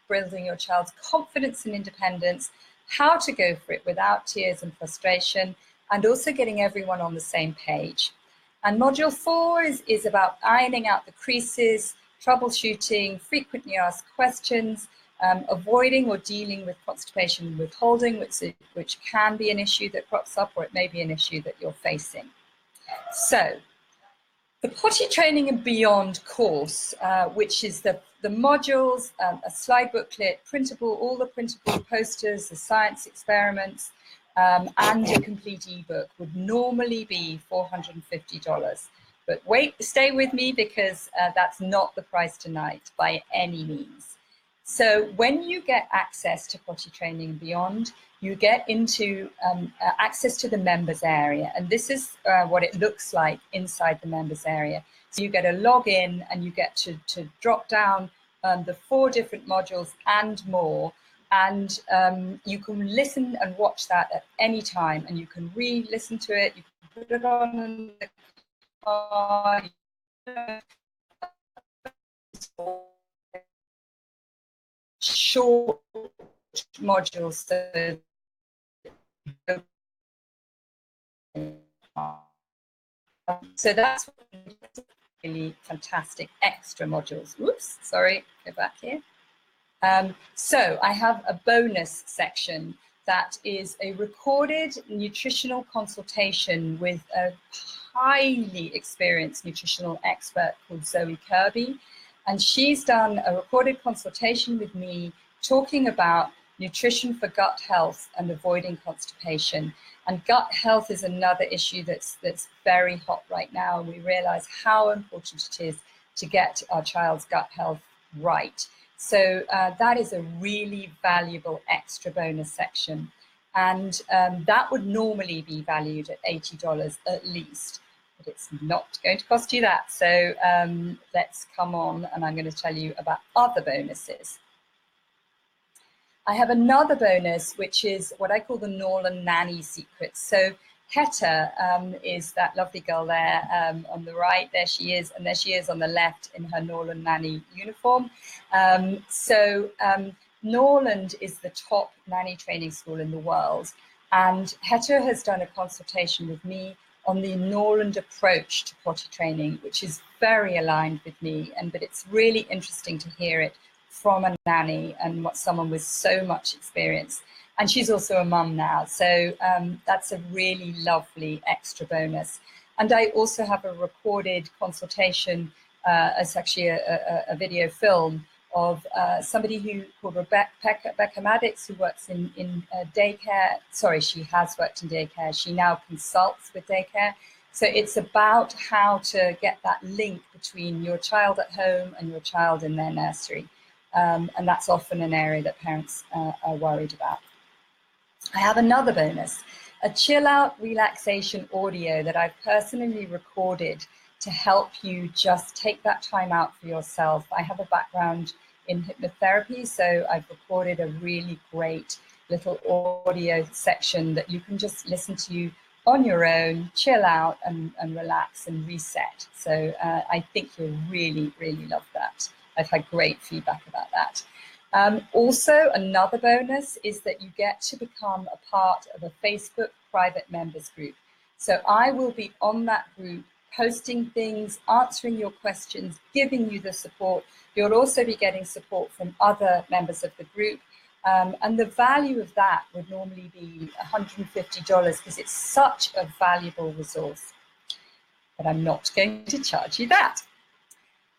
building your child's confidence and independence, how to go for it without tears and frustration, and also getting everyone on the same page. And module 4 is about ironing out the creases, troubleshooting, frequently asked questions, avoiding or dealing with constipation and withholding, which can be an issue that crops up, or it may be an issue that you're facing. So the Potty Training and Beyond course, which is the modules, a slide booklet, printable, all the printable posters, the science experiments, and a complete ebook, would normally be $450. But wait, stay with me, because that's not the price tonight by any means. So when you get access to Potty Training and Beyond, you get into access to the members area. And this is what it looks like inside the members area. So you get a login, and you get to drop down the 4 different modules and more. And you can listen and watch that at any time, and you can re-listen to it. You can put it on in the car. Short modules. So that's really fantastic extra modules. Whoops, sorry, go back here. So I have a bonus section that is a recorded nutritional consultation with a highly experienced nutritional expert called Zoe Kirby. And she's done a recorded consultation with me talking about nutrition for gut health and avoiding constipation. And gut health is another issue that's very hot right now. We realize how important it is to get our child's gut health right. So that is a really valuable extra bonus section. And that would normally be valued at $80 at least, but it's not going to cost you that. So let's come on, and I'm going to tell you about other bonuses. I have another bonus, which is what I call the Norland Nanny Secret. So Heta is that lovely girl there on the right. There she is, and there she is on the left in her Norland Nanny uniform. Norland is the top nanny training school in the world, and Heta has done a consultation with me on the Norland approach to potty training, which is very aligned with me, but it's really interesting to hear it from a nanny and someone with so much experience. And she's also a mum now, so that's a really lovely extra bonus. And I also have a recorded consultation. It's actually a video film of somebody called Rebecca Maddox, who works in daycare. Sorry, she has worked in daycare. She now consults with daycare. So it's about how to get that link between your child at home and your child in their nursery. And that's often an area that parents are worried about. I have another bonus, a chill out relaxation audio that I've personally recorded to help you just take that time out for yourself. I have a background in hypnotherapy, so I've recorded a really great little audio section that you can just listen to on your own, chill out and relax and reset. So I think you'll really, really love that. I've had great feedback about that. Also, another bonus is that you get to become a part of a Facebook private members group. So I will be on that group, posting things, answering your questions, giving you the support. You'll also be getting support from other members of the group. And the value of that would normally be $150 because it's such a valuable resource. But I'm not going to charge you that.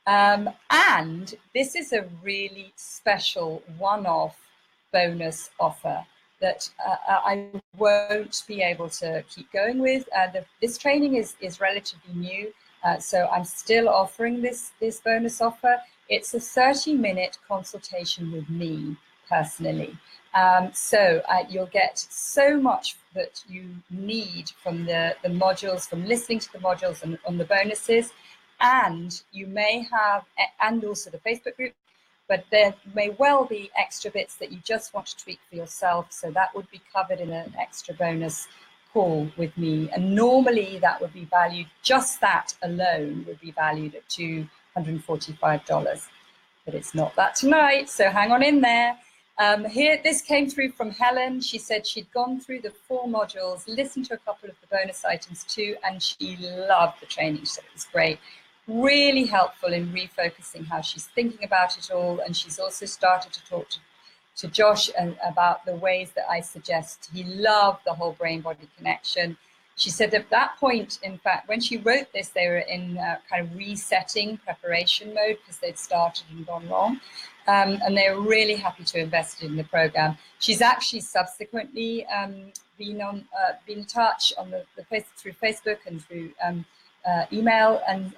And this is a really special one-off bonus offer that I won't be able to keep going with. This training is relatively new, so I'm still offering this bonus offer. It's a 30-minute consultation with me personally. So you'll get so much that you need from the modules, from listening to the modules and on the bonuses. And you may have, and also the Facebook group, but there may well be extra bits that you just want to tweak for yourself. So that would be covered in an extra bonus call with me. And normally that would be valued, just that alone would be valued at $245. But it's not that tonight, so hang on in there. This came through from Helen. She said she'd gone through the 4 modules, listened to a couple of the bonus items too, and she loved the training. So it was great. Really helpful in refocusing how she's thinking about it all. And she's also started to talk to Josh about the ways that I suggest. He loved the whole brain-body connection. She said at that point, in fact, when she wrote this, they were in kind of resetting preparation mode because they'd started and gone wrong. And they were really happy to invest in the program. She's actually subsequently been in touch on through Facebook and through email, and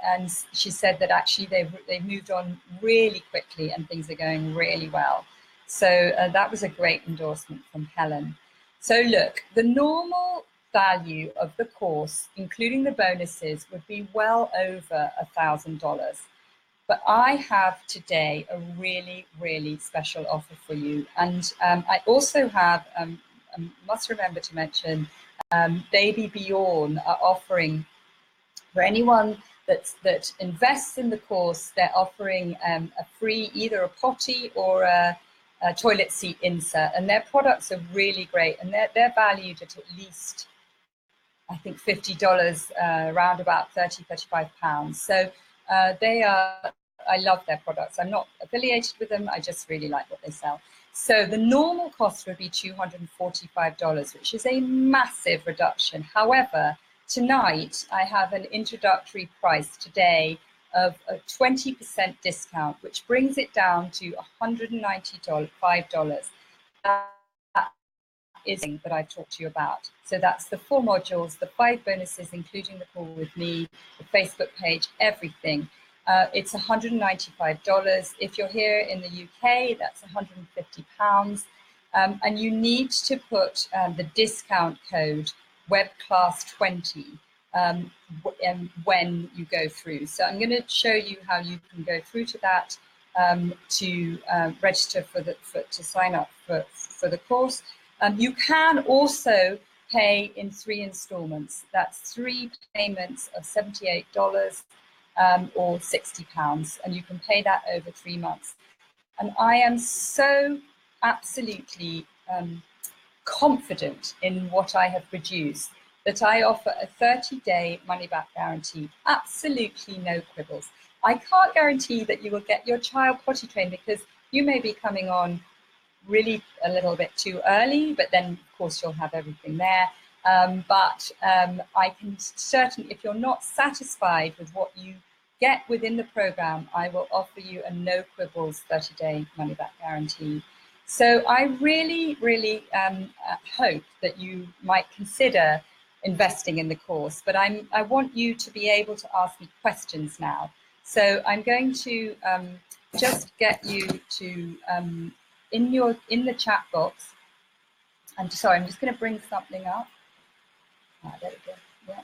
she said that actually they've moved on really quickly and things are going really well. So that was a great endorsement from Helen. So look, the normal value of the course, including the bonuses, would be well over $1,000. But I have today a really, really special offer for you. And I also have, I must remember to mention, Baby Bjorn are offering, for anyone that invests in the course, they're offering a free, either a potty or a toilet seat insert. And their products are really great. And they're valued at least, I think, $50, around about 30, 35 pounds. So I love their products. I'm not affiliated with them. I just really like what they sell. So the normal cost would be $245, which is a massive reduction. However, tonight I have an introductory price today of a 20% discount, which brings it down to $195. That is that I've talked to you about. So that's the 4 modules, the 5 bonuses, including the call with me, the Facebook page, everything. It's $195. If you're here in the UK, that's £150. And you need to put the discount code WebClass20 when you go through. So I'm going to show you how you can go through to that to register to sign up for the course. You can also pay in 3 installments. That's 3 payments of $78 or £60, and you can pay that over 3 months. And I am so absolutely confident in what I have produced that I offer a 30-day money-back guarantee, absolutely no quibbles. I can't guarantee that you will get your child potty trained because you may be coming on really a little bit too early, but then of course you'll have everything there. I can certainly, if you're not satisfied with what you get within the program, I will offer you a no quibbles 30-day money-back guarantee. So I really, really hope that you might consider investing in the course, but I want you to be able to ask me questions now. So I'm going to just get you to in the chat box. I'm sorry, I'm just going to bring something up. There we go. Yeah.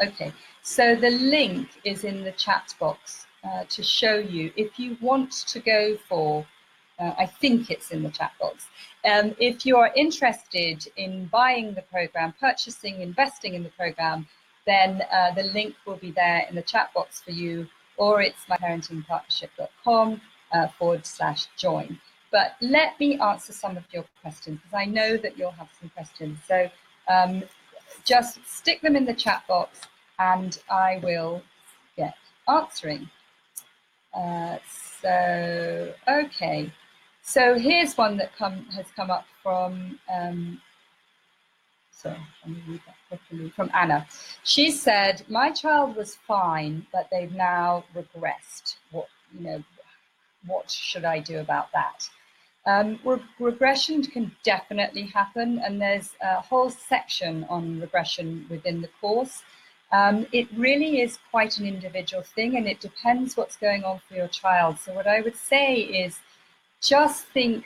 Okay. So the link is in the chat box to show you if you want to go for. I think it's in the chat box. If you are interested in buying the program, purchasing, investing in the program, then the link will be there in the chat box for you, or it's myparentingpartnership.com/join. But let me answer some of your questions, because I know that you'll have some questions. So just stick them in the chat box and I will get answering. Okay. So here's one that has come up from, sorry, let me read that properly, from Anna. She said, my child was fine, but they've now regressed. What should I do about that? Regression can definitely happen, and there's a whole section on regression within the course. It really is quite an individual thing, and it depends what's going on for your child. So what I would say is, just think,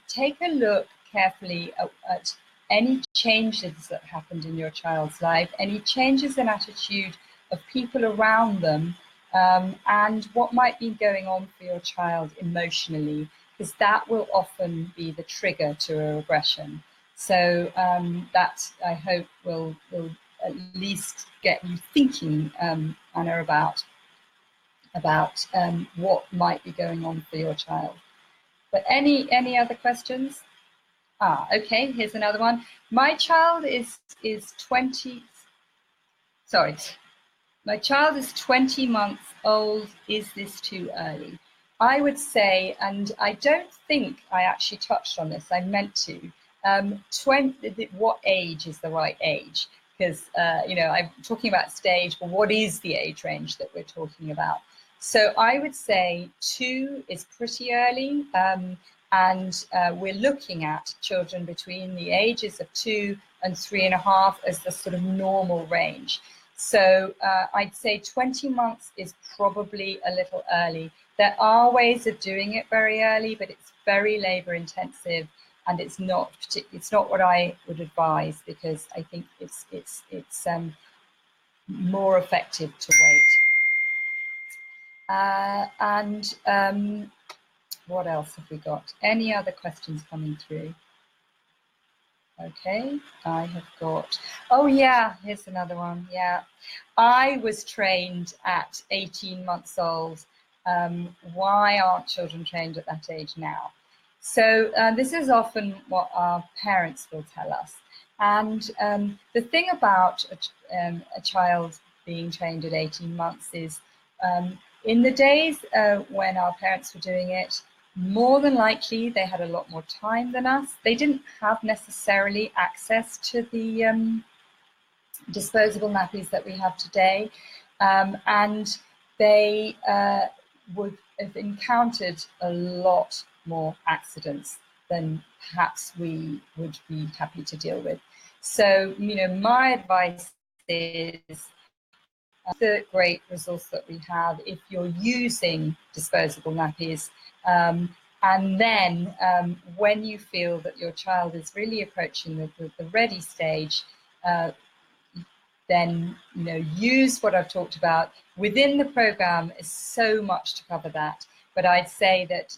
take a look carefully at any changes that happened in your child's life, any changes in attitude of people around them, and what might be going on for your child emotionally, because that will often be the trigger to a regression. So that, I hope, will at least get you thinking, Anna, about what might be going on for your child. But any other questions? Okay, here's another one. My child is 20. Sorry, my child is 20 months old. Is this too early? I would say, and I don't think I actually touched on this, I meant to, what age is the right age? Because, I'm talking about stage, but what is the age range that we're talking about? So I would say 2 is pretty early, and we're looking at children between the ages of 2 and 3.5 as the sort of normal range. So I'd say 20 months is probably a little early. There are ways of doing it very early, but it's very labor intensive, and it's not what I would advise, because I think it's more effective to wait. What else have we got? Any other questions coming through? Okay, I have got, oh yeah, here's another one. Yeah, I was trained at 18 months old. Why aren't children trained at that age now? So this is often what our parents will tell us. And the thing about a child being trained at 18 months is, in the days when our parents were doing it, more than likely they had a lot more time than us. They didn't have necessarily access to the disposable nappies that we have today, and they would have encountered a lot more accidents than perhaps we would be happy to deal with. So, my advice is, The great resource that we have if you're using disposable nappies. And then when you feel that your child is really approaching the ready stage, then use what I've talked about. Within the program is so much to cover that, but I'd say that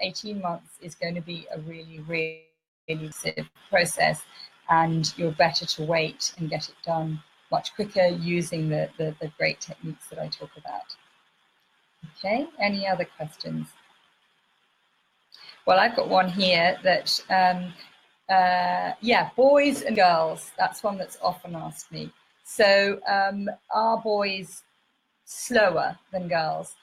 18 months is going to be a really, really intensive process, and you're better to wait and get it done much quicker using the great techniques that I talk about. Okay, any other questions? Well, I've got one here that, yeah, boys and girls, that's one that's often asked me. So are boys slower than girls?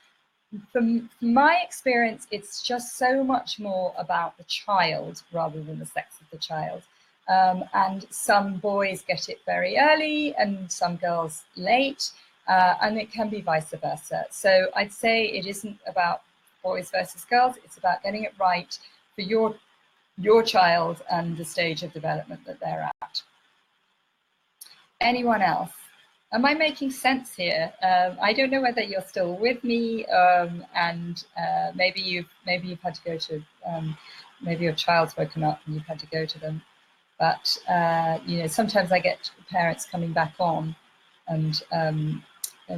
From my experience, it's just so much more about the child rather than the sex of the child. And some boys get it very early and some girls late, and it can be vice versa. So I'd say it isn't about boys versus girls, it's about getting it right for your child and the stage of development that they're at. Anyone else? Am I making sense here? I don't know whether you're still with me, and maybe you've had to go to, maybe your child's woken up and you've had to go to them. But sometimes I get parents coming back on and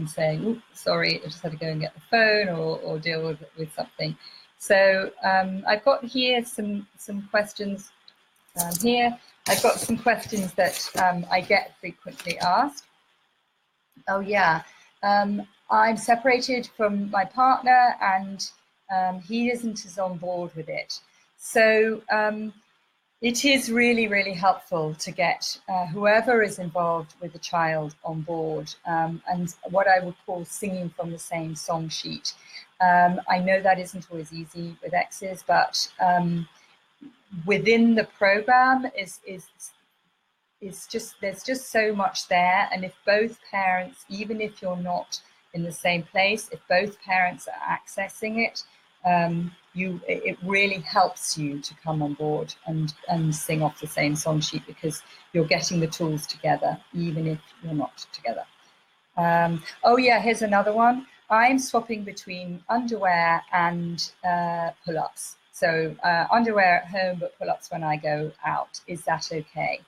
saying, "Ooh, sorry, I just had to go and get the phone or deal with something." So I've got here some questions here. I've got some questions that I get frequently asked. Oh yeah, I'm separated from my partner and he isn't as on board with it. So it is really, really helpful to get whoever is involved with the child on board, and what I would call singing from the same song sheet. I know that isn't always easy with exes, but within the program there's just so much there. And if both parents, even if you're not in the same place, if both parents are accessing it, it really helps you to come on board and sing off the same song sheet, because you're getting the tools together, even if you're not together. Oh yeah, here's another one. I'm swapping between underwear and pull-ups. So underwear at home, but pull-ups when I go out. Is that okay?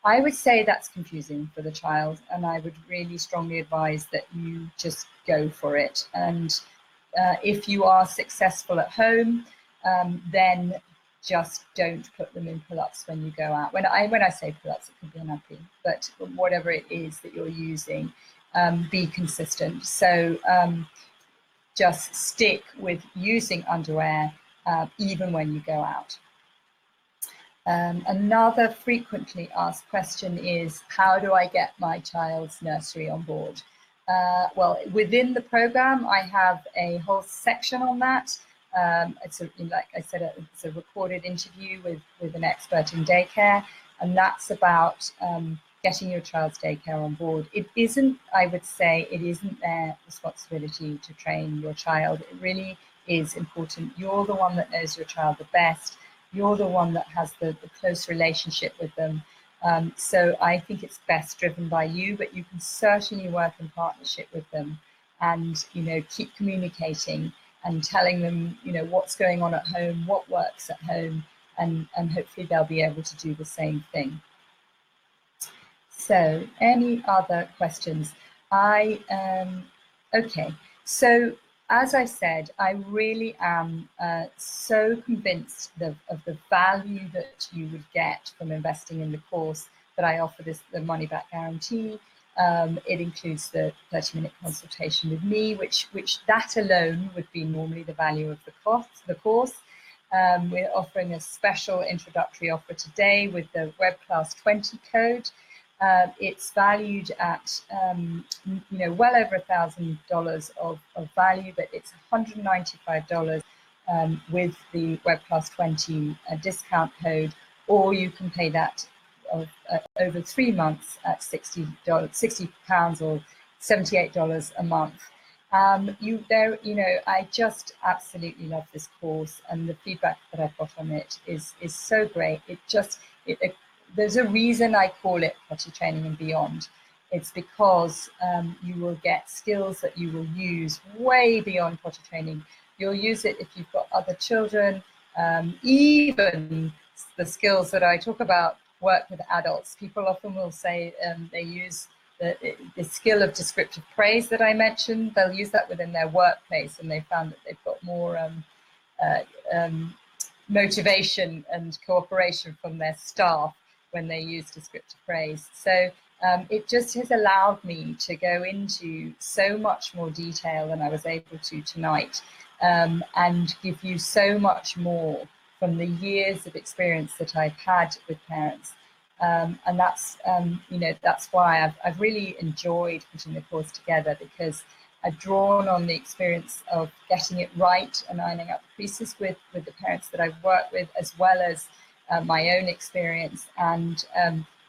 I would say that's confusing for the child, and I would really strongly advise that you just go for it. And if you are successful at home, then just don't put them in pull-ups when you go out. When I say pull-ups, it could be a nappy, but whatever it is that you're using, be consistent. So just stick with using underwear even when you go out. Another frequently asked question is, how do I get my child's nursery on board? Well, within the program, I have a whole section on that. It's like I said, it's a recorded interview with an expert in daycare, and that's about getting your child's daycare on board. It isn't, I would say, it isn't their responsibility to train your child. It really is important. You're the one that knows your child the best. You're the one that has the close relationship with them. So I think it's best driven by you, but you can certainly work in partnership with them and, keep communicating and telling them, what's going on at home, what works at home, and hopefully they'll be able to do the same thing. So any other questions? Okay, so as I said, I really am so convinced of the value that you would get from investing in the course that I offer, the money back guarantee. It includes the 30-minute consultation with me, which that alone would be normally the value of the course. We're offering a special introductory offer today with the WebClass 20 code. It's valued at well over $1,000 of value, but it's $195 with the WebClass 20 discount code, or you can pay that over 3 months at £60 or $78 a month. I just absolutely love this course, and the feedback that I've got on it is so great. There's a reason I call it Potty Training and Beyond. it's because you will get skills that you will use way beyond potty training. You'll use it if you've got other children, even the skills that I talk about work with adults. People often will say they use the skill of descriptive praise that I mentioned. They'll use that within their workplace, and they found that they've got more motivation and cooperation from their staff when they use descriptive praise. So it just has allowed me to go into so much more detail than I was able to tonight, and give you so much more from the years of experience that I've had with parents. And that's, you know, that's why I've really enjoyed putting the course together, because I've drawn on the experience of getting it right and ironing out the creases with the parents that I've worked with, as well as my own experience. And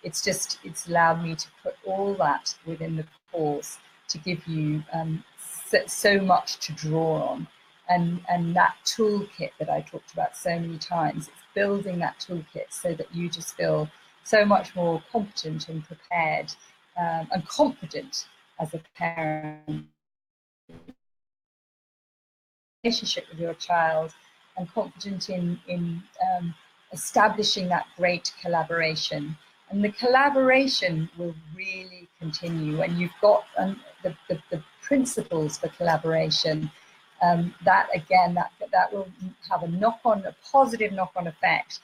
it's allowed me to put all that within the course to give you so much to draw on. And that toolkit that I talked about so many times, it's building that toolkit so that you just feel so much more competent and prepared and confident as a parent, relationship with your child, and confident in establishing that great collaboration. And the collaboration will really continue, and you've got the principles for collaboration. That again, that will have a positive knock-on effect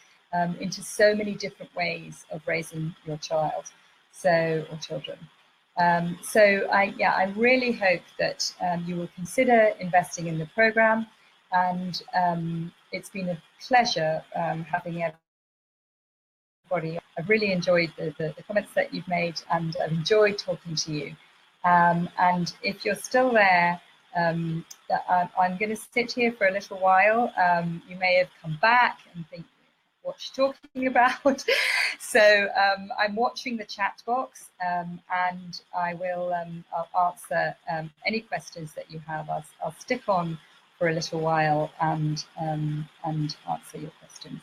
into so many different ways of raising your child, or children. So I really hope that you will consider investing in the program, and it's been a pleasure having everybody. I've really enjoyed the comments that you've made, and I've enjoyed talking to you. And if you're still there, I'm going to sit here for a little while. You may have come back and think, what she's talking about. So I'm watching the chat box, and I'll answer any questions that you have. I'll stick on for a little while and answer your questions.